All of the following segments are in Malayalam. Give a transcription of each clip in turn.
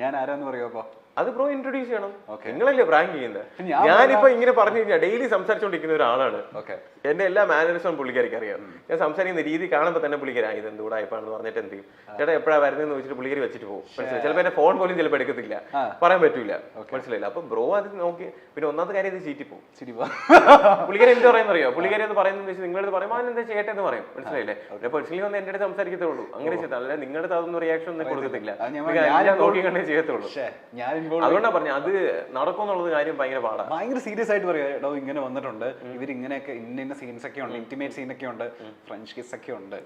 ഞാൻ ആരാന്ന് പറയോ അപ്പൊ? അത് ബ്രോ ഇൻട്രൊഡ്യൂസ് ചെയ്യണം. നിങ്ങളല്ലേ പ്രാങ്ക് ചെയ്യുന്നത്? ഞാനിപ്പോ ഇങ്ങനെ പറഞ്ഞു കഴിഞ്ഞാൽ ഡെയിലി സംസാരിച്ചുകൊണ്ടിരിക്കുന്ന ഒരാളാണ്. എന്റെ എല്ലാ മാനേഴ്സും പുള്ളിക്കാരിക്ക് അറിയാം. ഞാൻ സംസാരിക്കുന്ന രീതി കാണുമ്പോൾ തന്നെ പുള്ളിക്കാരി ഇത് എന്തുകൂടായ്പാണെന്ന് പറഞ്ഞിട്ട് എന്ത് ചെയ്യും, ചേട്ടാ എപ്പോഴാ വരുന്നതെന്ന് വെച്ചിട്ട് പുള്ളിക്കാരി വെച്ചിട്ട് പോകും. മനസ്സിലായി? ചിലപ്പോൾ എന്റെ ഫോൺ പോലും ചിലപ്പോൾ എടുക്കത്തില്ല, പറയാൻ പറ്റൂല. മനസ്സിലായില്ല? അപ്പൊ ബ്രോ അത് നോക്കി. പിന്നെ ഒന്നാമത്തെ കാര്യം ഇത് ചീറ്റി പോകും. പുള്ളിക്കാരി എന്ത് പറയുന്നറിയോ? പുള്ളിക്കാരി അത് പറയുന്നത് വെച്ചാൽ നിങ്ങളത് പറയുമ്പോൾ അവൻ എന്താ ചേട്ടെന്ന് പറയും. മനസ്സിലായില്ലേ? പേഴ്സണലി വന്ന് എന്റെ അടുത്ത് സംസാരിക്കത്തുള്ളൂ. അങ്ങനെ ചെയ്താൽ അല്ലെ നിങ്ങളുടെ അതൊന്നും റിയാക്ഷൻ ഒന്നും കൊടുക്കത്തില്ല. നോക്കി കണ്ടേ ചെയ്യത്തുള്ളൂ. അതുകൊണ്ടാണ് പറഞ്ഞത് അത് നടക്കുമെന്നുള്ളത് കാര്യം ഭയങ്കര പാടാണ്. ഭയങ്കര സീരിയസ് ആയിട്ട് പറയാ, ഇങ്ങനെ വന്നിട്ടുണ്ട്, ഇവർ ഇങ്ങനെയൊക്കെ ഇന്ന സീൻസ് ഒക്കെ ഉണ്ട്, ഇന്റിമേറ്റ് സീനൊക്കെ ഉണ്ട്, ഫ്രഞ്ച് കിസ് ഒക്കെ ഉണ്ട്,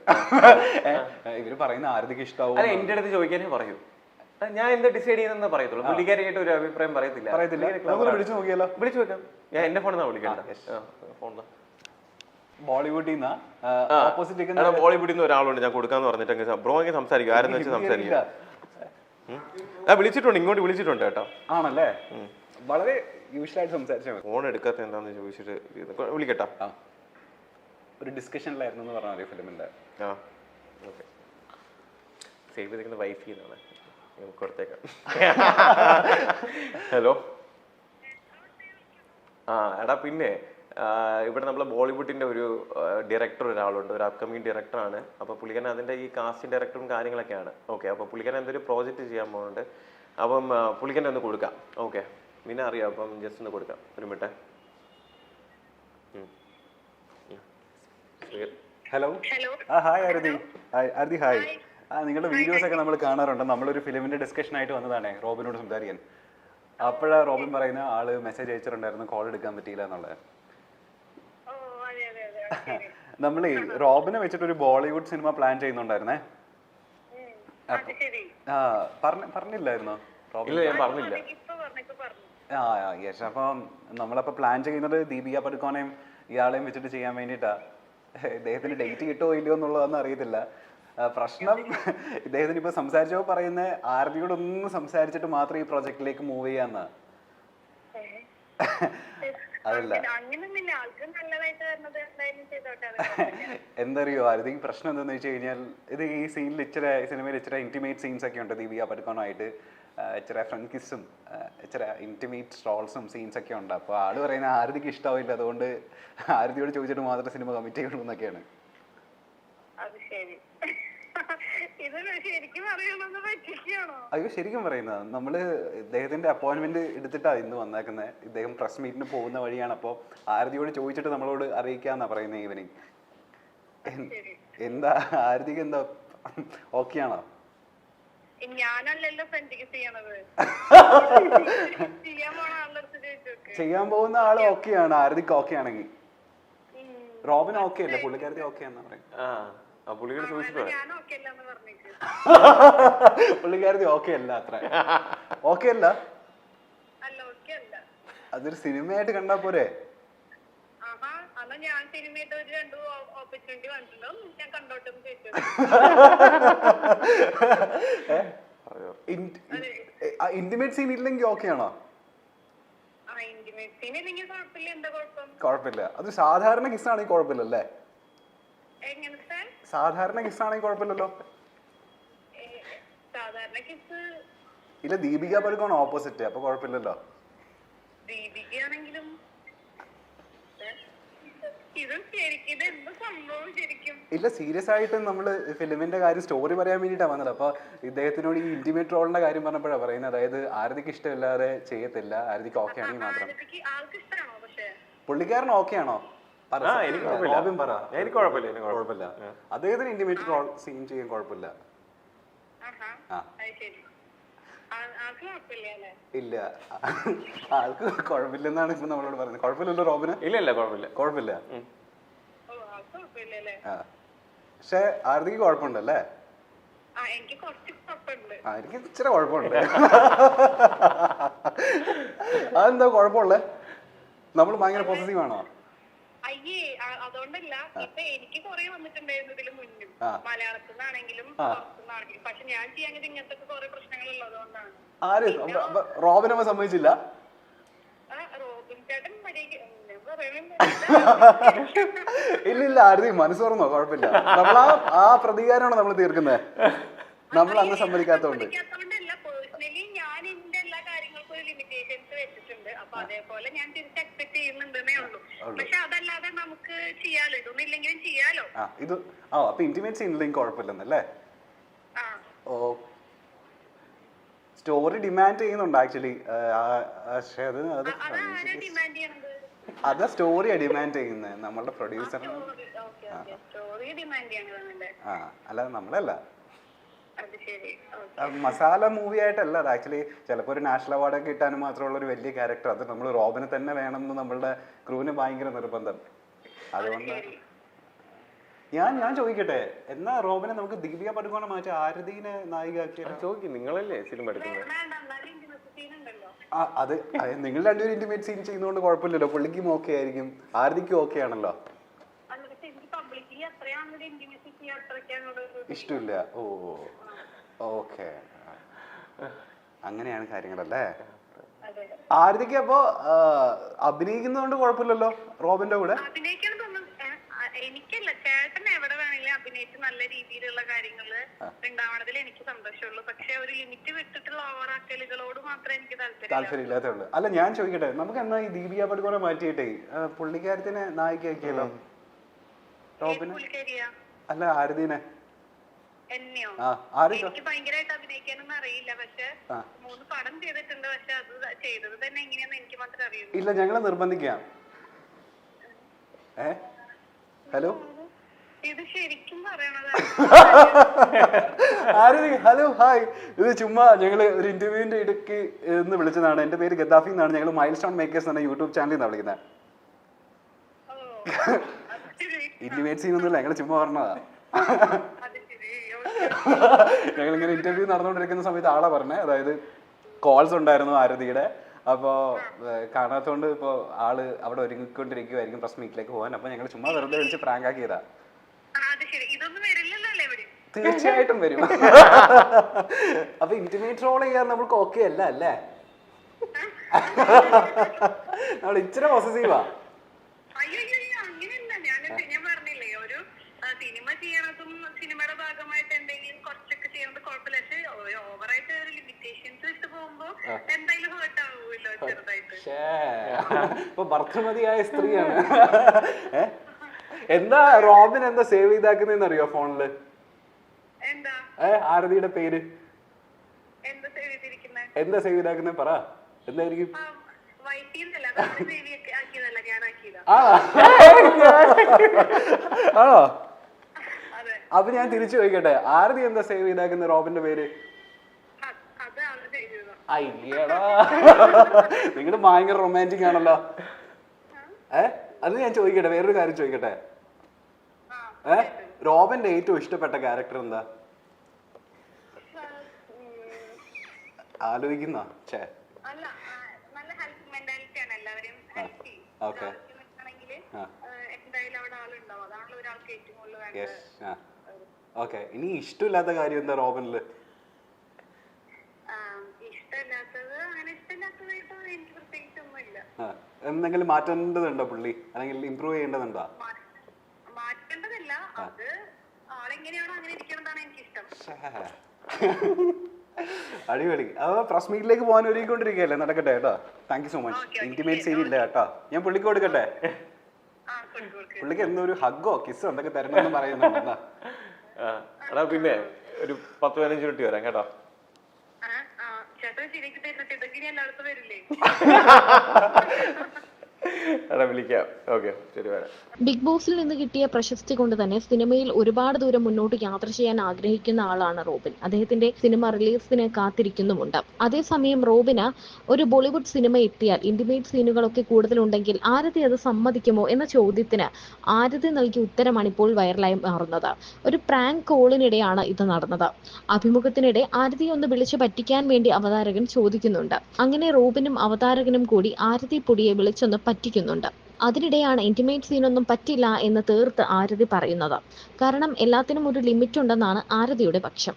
ഇവര് പറയുന്ന ആരതിക്ക് ഇഷ്ടാവും. അല്ല എന്റെ അടുത്ത് ചോദിക്കാനേ പറയൂ, ഞാൻ എന്താ ഡിസൈഡ് ചെയ്യുന്ന പറയത്തുള്ളൂ. പുള്ളിക്കാരിയായിട്ട് ഒരു അഭിപ്രായം പറയത്തില്ല. വിളിച്ചു നോക്കിയാലോ? വിളിച്ചു വെക്കാം. ഞാൻ എന്റെ ഫോണിൽ നിന്നാ വിളിക്കണ്ട. ബോളിവുഡിൽ ബോളിവുഡിൽ നിന്ന് ഒരാളുണ്ട്, ഞാൻ കൊടുക്കാന്ന് പറഞ്ഞിട്ട് ബ്രോ എങ്ങനെ സംസാരിക്കും, ആരെന്ന് വെച്ചാൽ സംസാരിക്കുക. വിളിച്ചിട്ടുണ്ട്, ഇങ്ങോട്ട് വിളിച്ചിട്ടുണ്ട് കേട്ടോ. ആണല്ലേ? വളരെ യൂഷ്വലായിട്ട് സംസാരിച്ചാൽ മതി. ഫോൺ എടുക്കാത്ത എന്താന്ന് ചോദിച്ചിട്ട് വിളിക്കട്ടാ. ഒരു ഡിസ്കഷനിലായിരുന്നു പറഞ്ഞാൽ മതി ഫിലിമിന്റെ. ഓക്കെ, സേവ് ചെയ്തിരിക്കുന്ന വൈഫി എന്നാണ്, കൊടുത്തേക്കാം. ഹലോ. എടാ പിന്നെ ഇവിടെ നമ്മളെ ബോളിവുഡിന്റെ ഒരു ഡയറക്ടർ ഒരാളുണ്ട്, ഒരു അപ്കമിങ് ഡയറക്ടറാണ്. അപ്പൊ പുള്ളിക്കാരൻ അതിന്റെ ഈ കാസ്റ്റിംഗ് ഡയറക്ടറും കാര്യങ്ങളൊക്കെയാണ്. ഓക്കെ, അപ്പൊ പുള്ളിക്കാരൻ എന്തൊരു പ്രോജക്റ്റ് ചെയ്യാൻ പോകുന്നുണ്ട്. അപ്പം പുള്ളിക്കാരൻ ഒന്ന് കൊടുക്കാം. ഓക്കെ, പിന്നെ അറിയാം. അപ്പം ജസ്റ്റ് ഒന്ന് കൊടുക്കാം. ഒരു മിനിറ്റ്. ഹലോ. ഹായ് ആരതി. ആരതി ഹായ്. നിങ്ങളുടെ വീഡിയോസ് ഒക്കെ നമ്മൾ കാണാറുണ്ട്. നമ്മളൊരു ഫിലിമിന്റെ ഡിസ്കഷൻ ആയിട്ട് വന്നതാണേ റോബിനോട് സംസാരിക്കാൻ. അപ്പോഴാ റോബിൻ പറയുന്ന ആള് മെസ്സേജ് അയച്ചിട്ടുണ്ടായിരുന്നു, കോൾ എടുക്കാൻ പറ്റിയില്ല എന്നുള്ളത്. നമ്മളേ റോബിനെ വെച്ചിട്ട് ഒരു ബോളിവുഡ് സിനിമ പ്ലാൻ ചെയ്യുന്നുണ്ടായിരുന്നേ. പറഞ്ഞില്ലായിരുന്നോ? യെസ്. അപ്പം നമ്മളപ്പോ പ്ലാൻ ചെയ്യുന്നത് ദീപിക പടുക്കോനെയും ഇയാളെയും വെച്ചിട്ട് ചെയ്യാൻ വേണ്ടിട്ടാ. ഇദ്ദേഹത്തിന് ഡേറ്റ് കിട്ടുമോ ഇല്ലയോ എന്നുള്ളതൊന്നും അറിയത്തില്ല. പ്രശ്നം ഇദ്ദേഹത്തിന് ഇപ്പൊ സംസാരിച്ചപ്പോ പറയുന്ന ആരതിയോടൊന്നും സംസാരിച്ചിട്ട് മാത്രം ഈ പ്രൊജക്റ്റിലേക്ക് മൂവ് ചെയ്യാന്നാ. അതല്ല, എന്തറിയോ ആരതി പ്രശ്നം എന്താന്ന് വെച്ച് കഴിഞ്ഞാൽ, ഇത് ഈ സീനിൽ ഇച്ചിരി സിനിമയിൽ ഇച്ചിരി ഇന്റിമേറ്റ് സീൻസ് ഒക്കെ ഉണ്ട് ദീപിക പടുക്കോണായിട്ട്. ഇച്ചിരി ഫ്രണ്ട് കിസ്സും ഇച്ചിരി ഇന്റിമേറ്റ് സ്ട്രോൾസും സീൻസ് ഒക്കെ ഉണ്ട്. അപ്പൊ ആള് പറയുന്ന ആരതിക്ക് ഇഷ്ടാവില്ല, അതുകൊണ്ട് ആരതിയോട് ചോദിച്ചിട്ട് മാത്രം സിനിമ കമ്മിറ്റ് ചെയ്യുള്ളൂ എന്നൊക്കെയാണ്. അയ്യോ ശരിക്കും പറയുന്നത്, നമ്മള് ഇദ്ദേഹത്തിന്റെ അപ്പോയിന്റ്മെന്റ് എടുത്തിട്ടാ ഇന്ന് വന്നേക്കുന്നത്. ഇദ്ദേഹം പ്രസ് മീറ്റിന് പോകുന്ന വഴിയാണ്. അപ്പൊ ആരതിയോട് ചോദിച്ചിട്ട് നമ്മളോട് അറിയിക്കാന്നാ പറയുന്നത് ഈവനിങ്. എന്താ ആരതിക്ക് എന്താ ഓക്കെ ആണോ? ചെയ്യാൻ പോകുന്ന ആള് ഓക്കെ ആണ്. ആരതിക്ക് ഓക്കെ ആണെങ്കിൽ റോബിൻ ഓക്കെ അല്ലേ? പുള്ളിക്കാരത്തി ഓക്കെ ആണെന്ന് പറയും. പുള്ളിക്കാരത്തി ഓക്കെ അല്ല, അത്ര ഓക്കെ അല്ല. അതൊരു സിനിമയായിട്ട് കണ്ടാ പോരെ? ഇന്റിമേറ്റ് സീൻ ഇല്ലെങ്കിൽ ഓക്കെ ആണോ? കുഴപ്പമില്ല. അത് സാധാരണ കിസ്സാണെങ്കിൽ കുഴപ്പമില്ലല്ലേ? സാധാരണ കിസ്സാണെങ്കിൽ കുഴപ്പമില്ലല്ലോ. ഇല്ല, ദീപിക പടുക്കോൺ ഓപ്പോസിറ്റ്, അപ്പൊ കുഴപ്പമില്ലല്ലോ. ഇല്ല, സീരിയസ് ആയിട്ട് നമ്മള് ഫിലിമിന്റെ കാര്യം സ്റ്റോറി പറയാൻ വേണ്ടിട്ടാ വന്നത്. അപ്പൊ ഇദ്ദേഹത്തിനോട് ഈ ഇന്റിമേറ്റ് റോളിന്റെ കാര്യം പറഞ്ഞപ്പോഴാണ് പറയുന്നത്, അതായത് ആരതിക്ക് ഇഷ്ടമില്ലാതെ ചെയ്യത്തില്ല, ആരതിക്ക് ഓക്കെ ആണെങ്കിൽ മാത്രം. പുള്ളിക്കാരൻ ഓക്കെ ആണോ? കുഴപ്പമില്ല. അദ്ദേഹത്തിന് ഇന്റിമേറ്റ് റോൾ സീൻ ചെയ്യാൻ കുഴപ്പമില്ല. ഇല്ല, ആൾക്ക് കുഴപ്പമില്ലെന്നാണ് ഇപ്പൊ നമ്മളോട് പറയുന്നത്. കുഴപ്പമില്ലല്ലോ റോബിന്? ഇല്ല, കുഴപ്പമില്ല. പക്ഷെ ആരതിക്ക് കുഴപ്പമുണ്ടല്ലേ? എനിക്ക് ഇച്ചിരി കുഴപ്പമുണ്ട്. അതെന്താ കുഴപ്പമുള്ളേ? നമ്മൾ ഭയങ്കര പോസിറ്റീവ് ആണോ? അയ്യേ, അതുകൊണ്ടല്ല. ഇപ്പൊ എനിക്ക് കുറെ വന്നിട്ടുണ്ടായിരുന്നു ഇതില് മുന്നും, മലയാളത്തിൽ നിന്നാണെങ്കിലും പുറത്തുനിന്നാണെങ്കിലും. പക്ഷെ ഞാൻ ചെയ്യാൻ ഇങ്ങനത്തെ കുറെ പ്രശ്നങ്ങൾ ഉള്ളതുകൊണ്ടാണ്. ആര് റോബിനമ്മ സമ്മതിച്ചില്ല? റോബിൻ ചേട്ടൻ ഇല്ല ആരതി മനസ്സ് തുറന്നോ? കുഴപ്പമില്ല. നമ്മൾ ആ പ്രതികാരമാണോ നമ്മൾ തീർക്കുന്നത്? നമ്മൾ അന്ന് സമ്മതിക്കാത്തോണ്ട്. ഒരു ലിമിറ്റേഷൻസ് വെച്ചിട്ടുണ്ട്. അപ്പൊ അതേപോലെ ഞാൻ തിരിച്ച് എക്സ്പെക്ട് ചെയ്യുന്നുണ്ടെന്നേ ഉള്ളൂ. പക്ഷെ അതല്ലാതെ നമുക്ക് ചെയ്യാലോ, ഇതൊന്നും ഇല്ലെങ്കിലും ചെയ്യാലോ. അപ്പൊ ഇന്റിമേറ്റ് സീനില്ലെങ്കിൽ കുഴപ്പമില്ലെന്നല്ലേ? ഓ, സ്റ്റോറി ഡിമാൻഡ് ചെയ്യുന്നുണ്ട് ആക്ച്വലി. അതാ സ്റ്റോറിയാ ഡിമാൻഡ് ചെയ്യുന്നത് നമ്മളുടെ പ്രൊഡ്യൂസറിന്. അല്ലാതെ നമ്മളല്ല. മസാല മൂവി ആയിട്ടല്ല അത് ആക്ച്വലി. ചിലപ്പോൾ ഒരു നാഷണൽ അവാർഡൊക്കെ കിട്ടാനും മാത്രമുള്ള ഒരു വലിയ ക്യാരക്ടർ. അത് നമ്മൾ റോബിനെ തന്നെ വേണമെന്ന് നമ്മളുടെ ക്രൂവിന് ഭയങ്കര നിർബന്ധം. അതുകൊണ്ട് ഞാൻ ചോദിക്കട്ടെ, എന്നാ റോബിനെ നമുക്ക് ദീപിക പടുക്കോണെ മാറ്റി ആരതിനെ നായികയാക്കിയാൽ? ചോദിക്കും, നിങ്ങളല്ലേ സിനിമ എടുക്കുന്നത്. അത് നിങ്ങൾ രണ്ടുപേരും ഇന്റിമേറ്റ് സീൻ ചെയ്യുന്നതുകൊണ്ട് കുഴപ്പമില്ലല്ലോ. പുള്ളിക്കും ഓക്കെ ആയിരിക്കും, ആരതിക്കും ഓക്കെ ആണല്ലോ. ഇഷ്ടമില്ല. ഓ ഓക്കെ, അങ്ങനെയാണ് കാര്യങ്ങളല്ലേ. ആരതിക്ക് അപ്പോ അഭിനയിക്കുന്നതുകൊണ്ട് കുഴപ്പമില്ലല്ലോ റോബിന്റെ കൂടെ? എനിക്കല്ല, ചേട്ടൻ എവിടെ വേണമെങ്കിലും അഭിനയിച്ച് നല്ല രീതിയിലുള്ള കാര്യങ്ങള് ഉണ്ടാവണതിൽ എനിക്ക് സന്തോഷമുള്ളൂ. പക്ഷെ ഒരു ലിമിറ്റ് വിട്ടിട്ടുള്ള ഓവറാക്കലുകളോട് മാത്രമേ എനിക്ക് താല്പര്യമില്ലാത്തേ ഉള്ളൂ. അല്ല ഞാൻ ചോദിക്കട്ടെ, നമുക്ക് എന്നാ ഈ ദീപിക പടുക്കോനെ മാറ്റിയിട്ടേ പുള്ളിക്കാരത്തിനെ നായികയാക്കിയല്ലോ റോബിനെ? അല്ല ആരതിനെ. എന്നെയോ? എനിക്ക് ഭയങ്കരമായിട്ട് അഭിനയിക്കാനൊന്നും അറിയില്ല. പക്ഷെ 3 പടം ചെയ്തിട്ടുണ്ട്. പക്ഷെ അത് ചെയ്തത് തന്നെ എങ്ങനെയാന്ന് എനിക്ക് മാത്രമേ അറിയൂ. ഇല്ല, ഞങ്ങളെ നിർബന്ധിക്കാം. ഹലോ, ഇത് ശരിക്കും പറയണത് ആരതി? Hello, hi. ഇത് ചുമ്മാ ഞങ്ങള് ഒരു ഇന്റർവ്യൂവിന്റെ ഇടയ്ക്ക് എന്ന് വിളിച്ചതാണ്. എന്റെ പേര് ഗദ്ദാഫി എന്നാണ്. ഞങ്ങൾ മൈൽ സ്റ്റോൺ മേക്കേഴ്സ് എന്ന യൂട്യൂബ് ചാനലിൽ നിന്നാണ് വിളിക്കുന്നത്. ഇന്റിമേറ്റ് സീനൊന്നുമില്ല, ഞങ്ങൾ ചുമ്മാ പറഞ്ഞതാ. ഞങ്ങളിങ്ങനെ ഇന്റർവ്യൂ നടന്നുകൊണ്ടിരിക്കുന്ന സമയത്ത് ആളെ പറഞ്ഞേ, അതായത് കോൾസ് ഉണ്ടായിരുന്നു ആരതിയുടെ. അപ്പോൾ കാണാത്തോണ്ട് ഇപ്പോൾ ആള് അവിടെ ഒരുങ്ങിക്കൊണ്ടിരിക്കുവായിരിക്കും പ്രസ് മീറ്റിലേക്ക് പോകാൻ. അപ്പൊ ഞങ്ങൾ ചുമ്മാ വെറുതെ വിളിച്ച് പ്രാങ്ക് ആക്കിയതാ. തീർച്ചയായിട്ടും വരും. അപ്പൊ ഇന്റിമേറ്റ് റോൾ ചെയ്യാൻ നമ്മൾക്ക് ഓക്കെ അല്ല അല്ലേ? നമ്മൾ ഇച്ചിരി പോസസീവാ. സിനിമ ചെയ്യണതും സിനിമയുടെ ഭാഗമായിട്ട് എന്തെങ്കിലും കുറച്ചൊക്കെ ചെയ്യുന്നത് കുഴപ്പമില്ല. പക്ഷെ ഓവറായിട്ട് ഒരു ലിമിറ്റേഷൻസ് വെച്ച് പോകുമ്പോ എന്തായാലും ഹേർട്ട് ആവുമല്ലോ ചെറുതായിട്ട്. ഇപ്പൊ ഭർത്തൃമതിയായ സ്ത്രീയാണ്. എന്താ റോബിൻ എന്താ സേവ് ചെയ്താക്കുന്നതെന്ന് അറിയോ ഫോണില്? എന്താ ആരതിയുടെ പേര് എന്താ സേവ് ചെയ്തിരിക്കുന്നത്? എന്താ സേവ് ചെയ്താക്കുന്നത് പറ, എന്തായിരിക്കും? ആണോ? അപ്പൊ ഞാൻ തിരിച്ചു ചോദിക്കട്ടെ, ആരതി എന്താ സേവ് ചെയ്താക്കുന്ന റോബിന്റെ പേര്? അയ്യടാ, നിങ്ങള് ഭയങ്കര റൊമാൻറ്റിക് ആണല്ലോ. അത് ഞാൻ ചോദിക്കട്ടെ, വേറൊരു കാര്യം ചോദിക്കട്ടെ. റോബിന്റെ ഏറ്റവും ഇഷ്ടപ്പെട്ട ക്യാരക്ടർ എന്താ? ആലോചിക്കുന്ന ഓക്കെ. ഇനി ഇഷ്ടമില്ലാത്ത കാര്യം എന്താ റോബിനില്? എന്തെങ്കിലും മാറ്റേണ്ടതുണ്ടോ പുള്ളി, അല്ലെങ്കിൽ ഇമ്പ്രൂവ് ചെയ്യേണ്ടതുണ്ടോ? മാറ്റേണ്ടതല്ല, അത് ആളെങ്ങനെയാണോ അങ്ങനെ ഇരിക്കണതാണ് എനിക്കിഷ്ടം. അടിപൊളി. അപ്പൊ പ്രസ് മീറ്റിലേക്ക് പോകാൻ ഒരുങ്ങിക്കൊണ്ടിരിക്കുകയല്ലേ? നടക്കട്ടെ കേട്ടോ. Thank you so much. Intimate scene ഇല്ല കേട്ടോ. ഞാൻ പുള്ളിക്ക് കൊടുക്കട്ടെ? പുള്ളിക്ക് എന്തോ ഒരു ഹഗ്ഗോ കിസ്സോ എന്തൊക്കെ തരണമെന്ന് പറയുന്നുണ്ട്. പിന്നെ ഒരു 10-15 മിനിറ്റ് വരാം കേട്ടോ. വിളിക്കാം. ഓക്കെ, ശരി, വരാം. ബിഗ് ബോസിൽ നിന്ന് കിട്ടിയ പ്രശസ്തി കൊണ്ട് തന്നെ സിനിമയിൽ ഒരുപാട് ദൂരം മുന്നോട്ട് യാത്ര ചെയ്യാൻ ആഗ്രഹിക്കുന്ന ആളാണ് റോബിൻ. അദ്ദേഹത്തിന്റെ സിനിമ റിലീസിന് കാത്തിരിക്കുന്നുമുണ്ട്. അതേസമയം റോബിന് ഒരു ബോളിവുഡ് സിനിമ എത്തിയാൽ ഇന്റിമേറ്റ് സീനുകളൊക്കെ കൂടുതലുണ്ടെങ്കിൽ ആരതി അത് സമ്മതിക്കുമോ എന്ന ചോദ്യത്തിന് ആരതി നൽകിയ ഉത്തരമാണ് ഇപ്പോൾ വൈറലായി മാറുന്നത്. ഒരു പ്രാങ്ക് കോളിനിടെയാണ് ഇത് നടന്നത്. അഭിമുഖത്തിനിടെ ആരതിയെ ഒന്ന് വിളിച്ചു പറ്റിക്കാൻ വേണ്ടി അവതാരകൻ ചോദിക്കുന്നുണ്ട്. അങ്ങനെ റോബിനും അവതാരകനും കൂടി ആരതി പൊടിയെ വിളിച്ചൊന്ന് പറ്റിക്കുന്നുണ്ട്. അതിനിടെയാണ് ഇന്റിമേറ്റ് സീനൊന്നും പറ്റില്ല എന്ന് തീർത്ത് ആരതി പറയുന്നത്. കാരണം എല്ലാത്തിനും ഒരു ലിമിറ്റ് ഉണ്ടെന്നാണ് ആരതിയുടെ പക്ഷം.